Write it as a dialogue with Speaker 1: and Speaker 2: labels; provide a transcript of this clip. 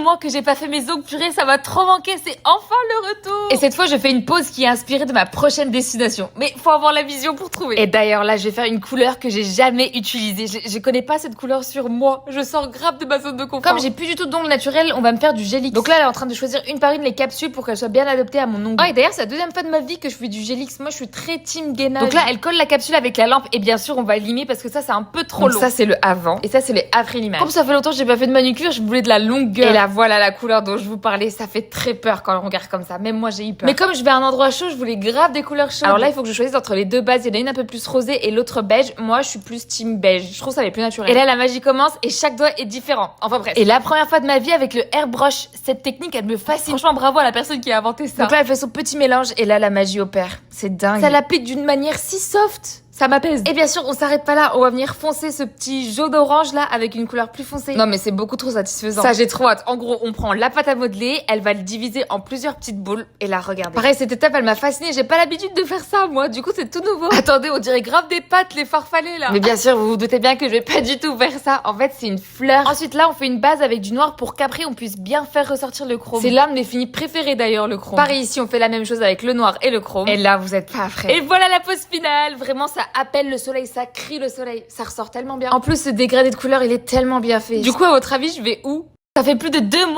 Speaker 1: moment que j'ai pas fait mes ongles, purée, ça m'a trop manqué, c'est enfin le retour. Et cette fois, je fais une pause qui est inspirée de ma prochaine destination. Mais faut avoir la vision pour trouver. Et d'ailleurs, là, je vais faire une couleur que j'ai jamais utilisée. Je connais pas cette couleur sur moi. Je sors grave de ma zone de confort. Comme j'ai plus du tout d'ongles naturels, on va me faire du Gélix. Donc là, elle est en train de choisir une par une les capsules pour qu'elles soient bien adaptées à mon ongle. Ah, et d'ailleurs, c'est la deuxième fois de ma vie que je fais du Gélix. Moi, je suis très team gainage. Donc là, elle colle la capsule avec la lampe et bien sûr, on va limer parce que ça, c'est un peu trop long. Ça, c'est le avant et ça, c'est le après limage. Comme ça fait longtemps que j'ai pas fait de manucure, je voulais de la longueur. Et là, voilà la couleur dont je vous parlais. Ça fait très peur quand on regarde comme ça. Même moi, j'ai eu peur. Mais comme je vais à un endroit chaud, je voulais grave des couleurs chaudes. Alors là, il faut que je choisisse entre les deux bases. Il y en a une un peu plus rosée et l'autre beige. Moi, je suis plus team beige. Je trouve ça les plus naturel. Et là, la magie commence et chaque doigt est différent. Enfin bref. Et la première fois de ma vie avec le airbrush, cette technique, elle me fascine. Franchement, bravo à la personne qui a inventé ça. Donc là, elle fait son petit mélange et là, la magie opère. C'est dingue. Ça l'applique d'une manière si soft. Ça m'apaise. Et bien sûr, on s'arrête pas là. On va venir foncer ce petit jaune orange là avec une couleur plus foncée. Non, mais c'est beaucoup trop satisfaisant. Ça, j'ai trop hâte. En gros, on prend la pâte à modeler, elle va le diviser en plusieurs petites boules et la regarder. Pareil, cette étape, elle m'a fascinée. J'ai pas l'habitude de faire ça, moi. Du coup, c'est tout nouveau. Attendez, on dirait grave des pâtes, les farfalées là. Mais bien sûr, vous vous doutez bien que je vais pas du tout faire ça. En fait, c'est une fleur. Ensuite, là, on fait une base avec du noir pour qu'après, on puisse bien faire ressortir le chrome. C'est l'un de mes finis préférés d'ailleurs, le chrome. Pareil, ici, on fait la même chose avec le noir et le chrome. Et là, vous êtes pas frais. Et voilà la pose finale. Vraiment, ça appelle le soleil. Ça crie le soleil, ça ressort tellement bien. En plus, ce dégradé de couleur, il est tellement bien fait. Du coup, à votre avis, je vais où? Ça fait plus de 2 mois